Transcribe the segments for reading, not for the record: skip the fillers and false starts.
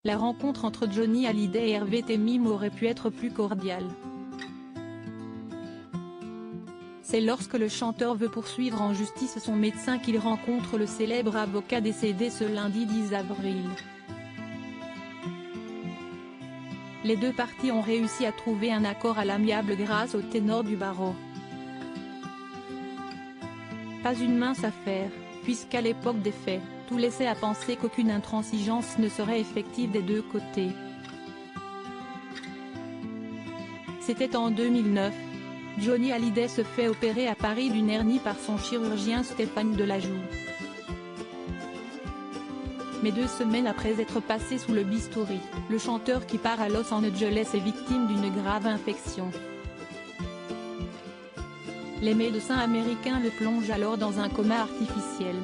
La rencontre entre Johnny Hallyday et Hervé Temim aurait pu être plus cordiale. C'est lorsque le chanteur veut poursuivre en justice son médecin qu'il rencontre le célèbre avocat décédé ce lundi 10 avril. Les deux parties ont réussi à trouver un accord à l'amiable grâce au ténor du barreau. Pas une mince affaire, puisqu'à l'époque des faits, tout laissait à penser qu'aucune intransigeance ne serait effective des deux côtés. C'était en 2009. Johnny Hallyday se fait opérer à Paris d'une hernie par son chirurgien Stéphane Delajoux. Mais 2 semaines après être passé sous le bistouri, le chanteur qui part à Los Angeles est victime d'une grave infection. Les médecins américains le plongent alors dans un coma artificiel.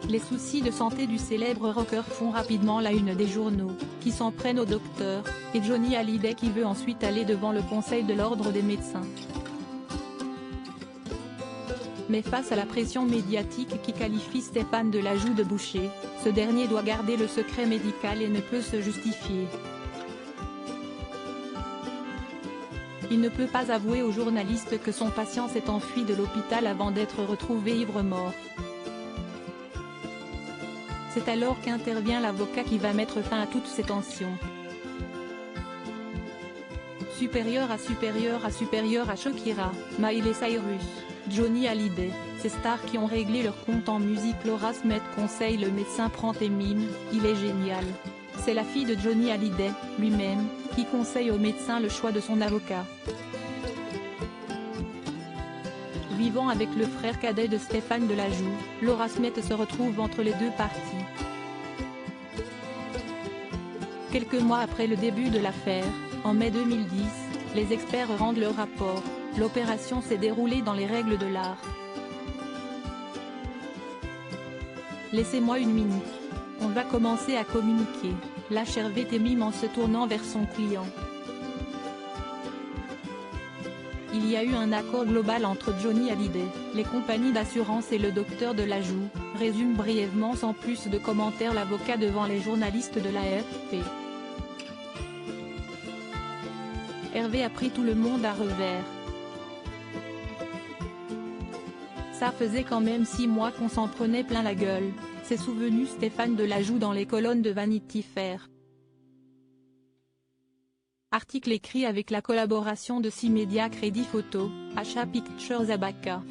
Les soucis de santé du célèbre rocker font rapidement la une des journaux, qui s'en prennent au docteur, et Johnny Hallyday qui veut ensuite aller devant le Conseil de l'ordre des médecins. Mais face à la pression médiatique qui qualifie Stéphane Delajoux de boucher, ce dernier doit garder le secret médical et ne peut se justifier. Il ne peut pas avouer aux journalistes que son patient s'est enfui de l'hôpital avant d'être retrouvé ivre-mort. C'est alors qu'intervient l'avocat qui va mettre fin à toutes ces tensions. Supérieur à Shakira, Miley Cyrus, Johnny Hallyday, ces stars qui ont réglé leur compte en musique. Laura Smith conseille le médecin prend Temim, il est génial. C'est la fille de Johnny Hallyday, lui-même, qui conseille au médecin le choix de son avocat. Vivant avec le frère cadet de Stéphane Delajoux, Laura Smith se retrouve entre les deux parties. Quelques mois après le début de l'affaire, en mai 2010, les experts rendent leur rapport. L'opération s'est déroulée dans les règles de l'art. Laissez-moi une minute. On va commencer à communiquer, lâche Hervé Temim en se tournant vers son client. Il y a eu un accord global entre Johnny Hallyday, les compagnies d'assurance et le docteur Delajoux, résume brièvement sans plus de commentaires l'avocat devant les journalistes de l'AFP. Hervé a pris tout le monde à revers. Ça faisait quand même 6 mois qu'on s'en prenait plein la gueule, s'est souvenu Stéphane Delajoux dans les colonnes de Vanity Fair. Article écrit avec la collaboration de 6 médias Crédit Photo, Achat Pictures Abaca.